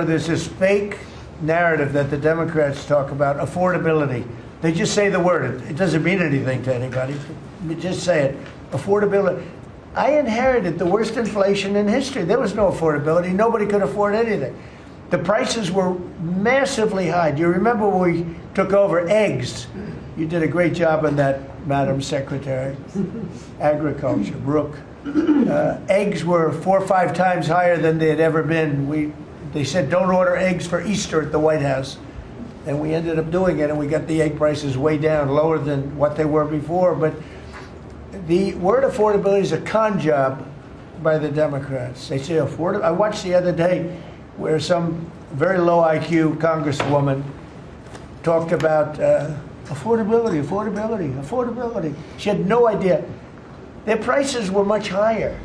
There's this fake narrative that the Democrats talk about, affordability. They just say the word. It doesn't mean anything to anybody. You just say it. Affordability. I inherited the worst inflation in history. There was no affordability. Nobody could afford anything. The prices were massively high. Do you remember when we took over eggs? You did a great job on that, Madam Secretary. Agriculture, Brooke. Eggs were 4 or 5 times higher than they had ever been. They said don't order eggs for Easter at the White House. And we ended up doing it, and we got the egg prices way down, lower than what they were before. But the word affordability is a con job by the Democrats. They say affordable. I watched the other day where some very low IQ congresswoman talked about affordability. She had no idea. Their prices were much higher.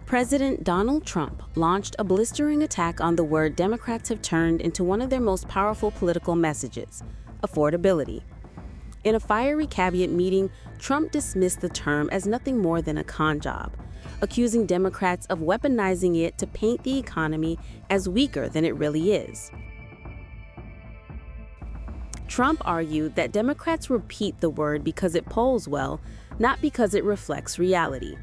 President Donald Trump launched a blistering attack on the word Democrats have turned into one of their most powerful political messages, affordability. In a fiery cabinet meeting, Trump dismissed the term as nothing more than a con job, accusing Democrats of weaponizing it to paint the economy as weaker than it really is. Trump argued that Democrats repeat the word because it polls well, not because it reflects reality.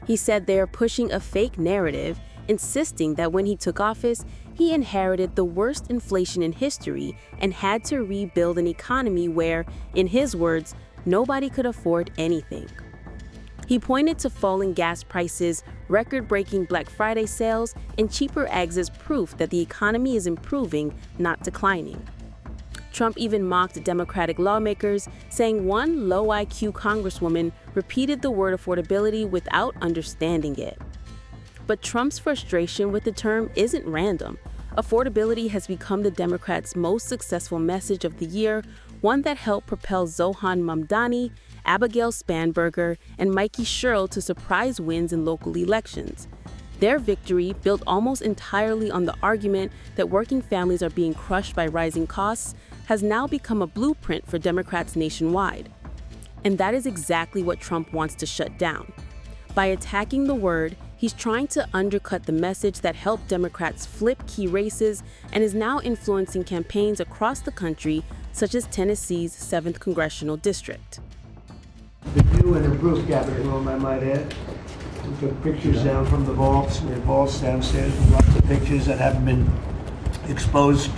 He said they are pushing a fake narrative, insisting that when he took office, he inherited the worst inflation in history and had to rebuild an economy where, in his words, nobody could afford anything. He pointed to falling gas prices, record-breaking Black Friday sales, and cheaper eggs as proof that the economy is improving, not declining. Trump even mocked Democratic lawmakers, saying one low IQ congresswoman repeated the word affordability without understanding it. But Trump's frustration with the term isn't random. Affordability has become the Democrats' most successful message of the year, one that helped propel Zohran Mamdani, Abigail Spanberger, and Mikie Sherrill to surprise wins in local elections. Their victory, built almost entirely on the argument that working families are being crushed by rising costs, has now become a blueprint for Democrats nationwide. And that is exactly what Trump wants to shut down. By attacking the word, he's trying to undercut the message that helped Democrats flip key races and is now influencing campaigns across the country, such as Tennessee's 7th Congressional District. The new and improved Capitol Room, I might add. We took pictures down from the vaults. We have vaults downstairs with lots of pictures that haven't been exposed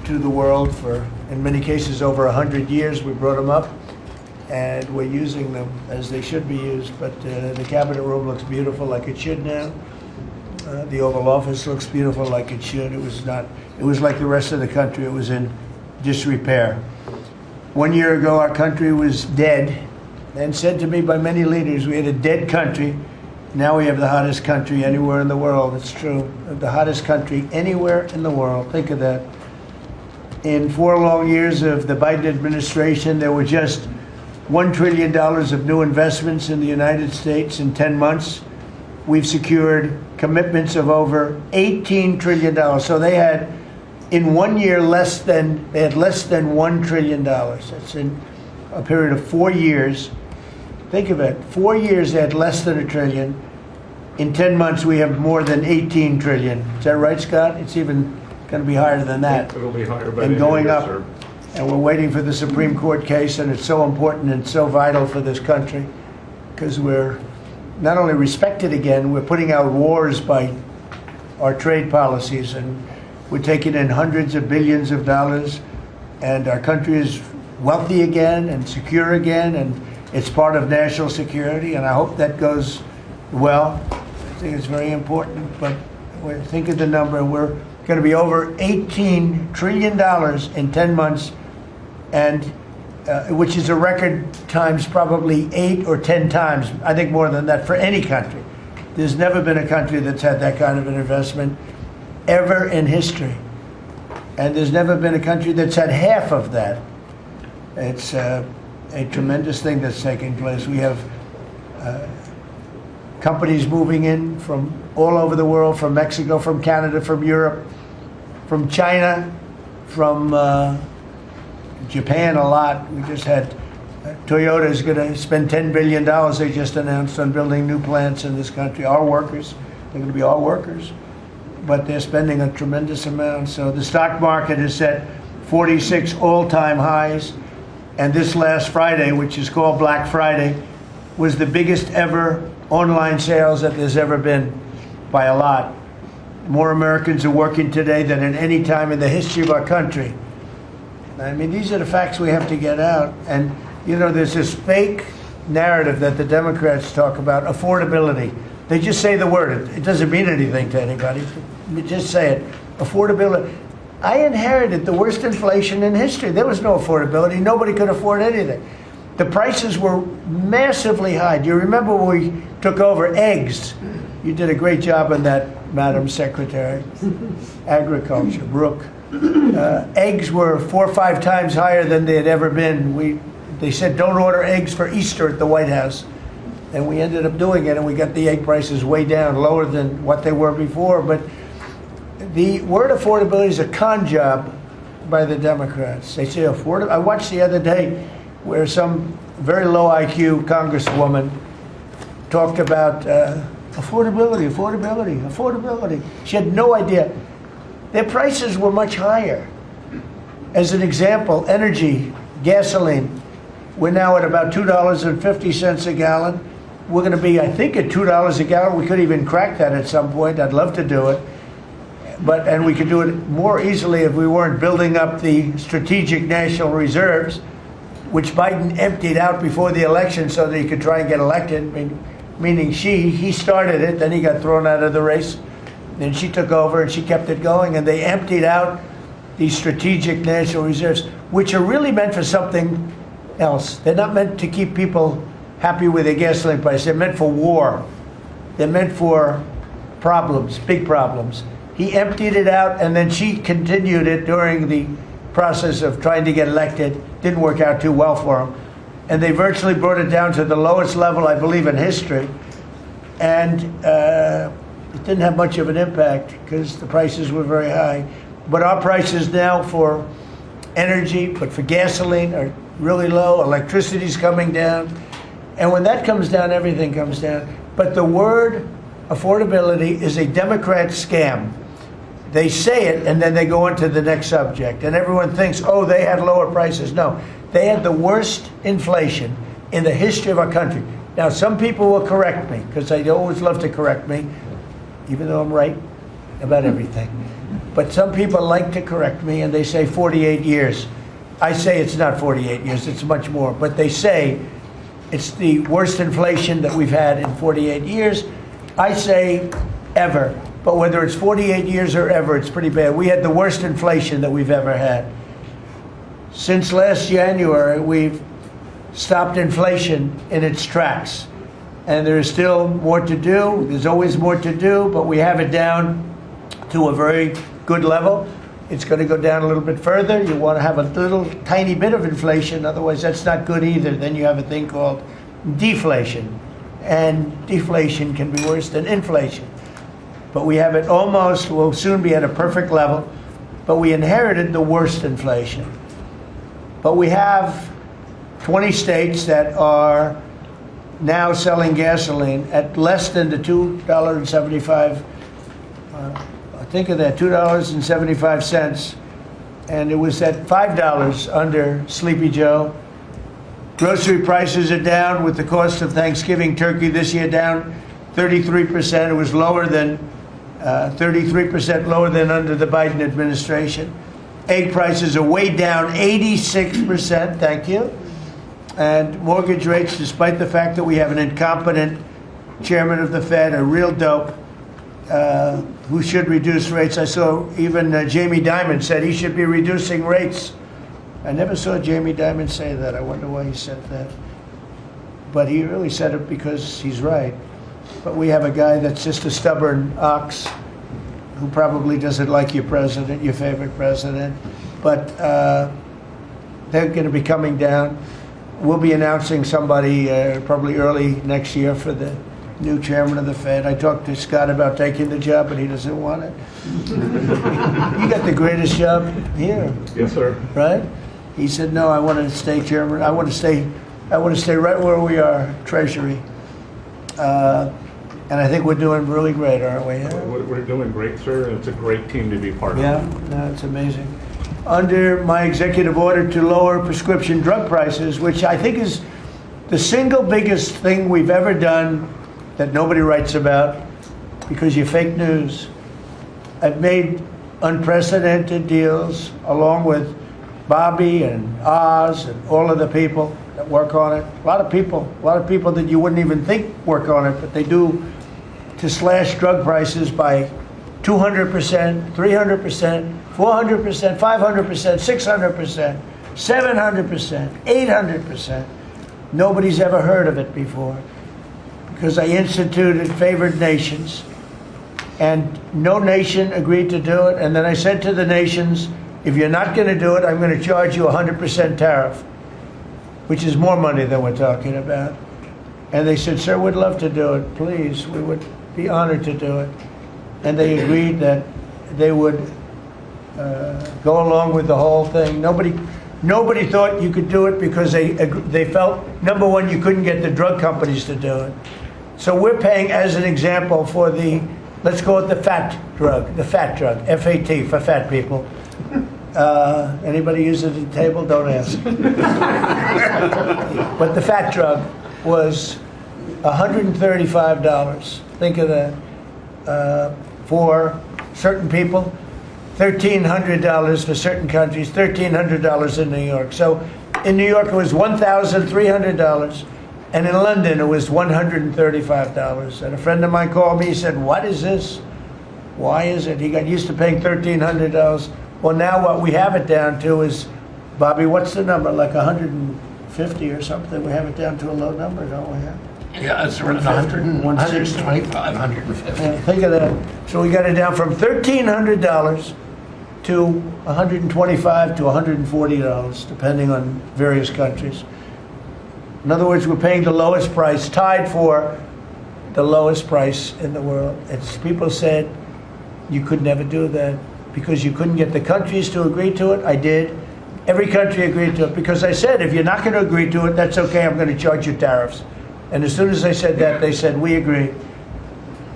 to the world for, in many cases, over 100 years. We brought them up, and we're using them as they should be used. But the Capitol Room looks beautiful, like it should now. The Oval Office looks beautiful, like it should. It was like the rest of the country. It was in disrepair. 1 year ago, our country was dead, and said to me by many leaders, we had a dead country. Now we have the hottest country anywhere in the world. It's true. The hottest country anywhere in the world. Think of that. In 4 long years of the Biden administration, there were just $1 trillion of new investments in the United States in 10 months. We've secured commitments of over $18 trillion. So they had, in 1 year, less than $1 trillion. That's in a period of 4 years. Think of it, 4 years they had less than $1 trillion. In 10 months we have more than 18 trillion. Is that right, Scott? It's even going to be higher than that. It'll be higher by and going up. Sir. And we're waiting for the Supreme Court case, and it's so important and so vital for this country because we're not only respected again, we're putting out wars by our trade policies, and we're taking in hundreds of billions of dollars, and our country is wealthy again and secure again, and it's part of national security, and I hope that goes well. I think it's very important, but think of the number. We're going to be over $18 trillion in 10 months, and which is a record times probably 8 or 10 times, I think more than that, for any country. There's never been a country that's had that kind of an investment ever in history. And there's never been a country that's had half of that. It's a tremendous thing that's taking place. We have companies moving in from all over the world, from Mexico, from Canada, from Europe, from China, from Japan a lot. We just had Toyota is going to spend $10 billion, they just announced, on building new plants in this country. Our workers, they're going to be our workers. but they're spending a tremendous amount. So the stock market is at 46 all-time highs, and this last Friday, which is called Black Friday, was the biggest ever online sales that there's ever been by a lot. More Americans are working today than at any time in the history of our country. I mean, these are the facts we have to get out. And, you know, there's this fake narrative that the Democrats talk about, affordability. They just say the word. It doesn't mean anything to anybody. Just say it. Affordability. I inherited the worst inflation in history. There was no affordability. Nobody could afford anything. The prices were massively high. Do you remember when we took over eggs? You did a great job on that, Madam Secretary. Agriculture, Brooke. Eggs were 4 or 5 times higher than they had ever been. They said don't order eggs for Easter at the White House. And we ended up doing it, and we got the egg prices way down, lower than what they were before. But the word affordability is a con job by the Democrats. They say affordable. I watched the other day where some very low IQ congresswoman talked about affordability. She had no idea. Their prices were much higher. As an example, energy, gasoline, we're now at about $2.50 a gallon. We're going to be, I think, at $2 a gallon. We could even crack that at some point. I'd love to do it. And we could do it more easily if we weren't building up the strategic national reserves, which Biden emptied out before the election so that he could try and get elected. Meaning he started it, then he got thrown out of the race. Then she took over and she kept it going, and they emptied out these strategic national reserves, which are really meant for something else. They're not meant to keep people happy with their gasoline price. They're meant for war. They're meant for problems, big problems. He emptied it out, and then she continued it during the process of trying to get elected. Didn't work out too well for him. And they virtually brought it down to the lowest level, I believe, in history. And it didn't have much of an impact because the prices were very high. But our prices now for energy, but for gasoline, are really low. Electricity's coming down. And when that comes down, everything comes down. But the word affordability is a Democrat scam. They say it, and then they go on to the next subject. And everyone thinks, oh, they had lower prices. No, they had the worst inflation in the history of our country. Now, some people will correct me, because they always love to correct me, even though I'm right about everything. But some people like to correct me, and they say 48 years. I say it's not 48 years, it's much more. But they say it's the worst inflation that we've had in 48 years. I say ever. But whether it's 48 years or ever, it's pretty bad. We had the worst inflation that we've ever had. Since last January, we've stopped inflation in its tracks. And there is still more to do. There's always more to do, but we have it down to a very good level. It's going to go down a little bit further. You want to have a little tiny bit of inflation. Otherwise, that's not good either. Then you have a thing called deflation. And deflation can be worse than inflation. But we have it almost, we'll soon be at a perfect level, but we inherited the worst inflation. But we have 20 states that are now selling gasoline at less than the $2.75, think of that, $2.75, and it was at $5 under Sleepy Joe. Grocery prices are down with the cost of Thanksgiving turkey this year down 33%. It was lower than 33% lower than under the Biden administration. Egg prices are way down 86%, thank you. And mortgage rates, despite the fact that we have an incompetent chairman of the Fed, a real dope, who should reduce rates. I saw even Jamie Dimon said he should be reducing rates. I never saw Jamie Dimon say that. I wonder why he said that. But he really said it because he's right. But we have a guy that's just a stubborn ox who probably doesn't like your president, your favorite president. But they're going to be coming down. We'll be announcing somebody probably early next year for the new chairman of the Fed. I talked to Scott about taking the job, but he doesn't want it. You got the greatest job here. Yes, sir. Right? He said, no, I want to stay chairman. I want to stay right where we are, Treasury. And I think we're doing really great, aren't we? We're doing great, sir, and it's a great team to be part of. Yeah, no, it's amazing. Under my executive order to lower prescription drug prices, which I think is the single biggest thing we've ever done that nobody writes about because you're fake news. I've made unprecedented deals along with Bobby and Oz and all of the people that work on it. A lot of people that you wouldn't even think work on it, but they do, to slash drug prices by 200%, 300%, 400%, 500%, 600%, 700%, 800%. Nobody's ever heard of it before because I instituted favored nations and no nation agreed to do it. And then I said to the nations, if you're not going to do it, I'm going to charge you 100% tariff, which is more money than we're talking about. And they said, sir, we'd love to do it. Please, we would be honored to do it. And they agreed that they would go along with the whole thing. Nobody thought you could do it because they felt, number one, you couldn't get the drug companies to do it. So we're paying, as an example, for the, let's call it the fat drug, F-A-T, for fat people. Anybody use it at the table? Don't ask. But the fat drug was $135. Think of that. For certain people, $1,300 for certain countries, $1,300 in New York. So in New York it was $1,300, and in London it was $135. And a friend of mine called me, he said, what is this? Why is it? He got used to paying $1,300. Well, now what we have it down to is, Bobby, what's the number? Like 150 or something? We have it down to a low number, don't we? Yeah, it's around 125, 150. Think of that. So we got it down from $1,300 to $125 to $140, depending on various countries. In other words, we're paying the lowest price, tied for the lowest price in the world. It's, people said you could never do that because you couldn't get the countries to agree to it. I did. Every country agreed to it because I said, if you're not going to agree to it, that's okay, I'm going to charge you tariffs. And as soon as I said that, they said, we agree.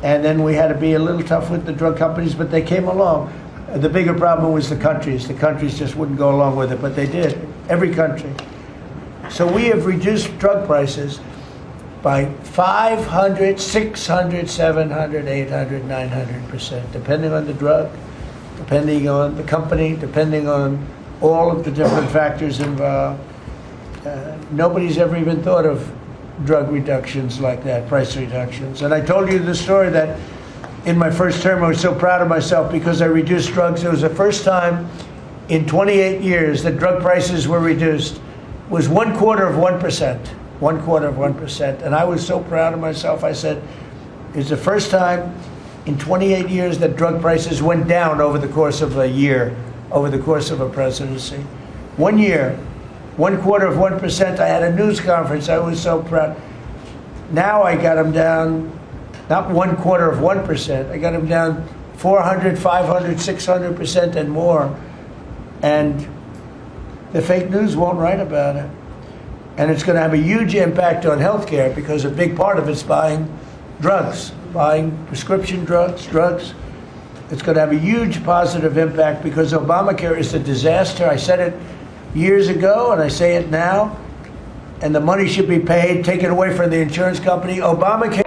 And then we had to be a little tough with the drug companies, but they came along. The bigger problem was the countries. The countries just wouldn't go along with it, but they did, every country. So we have reduced drug prices by 500, 600, 700, 800, 900%, depending on the drug, depending on the company, depending on all of the different factors involved. Nobody's ever even thought of drug reductions like that, price reductions. And I told you the story that in my first term I was so proud of myself because I reduced drugs. It was the first time in 28 years that drug prices were reduced. It was 1/4%, 1/4%. And I was so proud of myself, I said, it's the first time in 28 years that drug prices went down over the course of a year, over the course of a presidency. 1 year. 1/4%. I had a news conference. I was so proud. Now I got them down, not 1/4%. I got them down 400, 500, 600% and more. And the fake news won't write about it. And it's going to have a huge impact on healthcare because a big part of it's buying drugs, buying prescription drugs. It's going to have a huge positive impact because Obamacare is a disaster. I said it years ago, and I say it now, and the money should be paid, taken away from the insurance company. Obamacare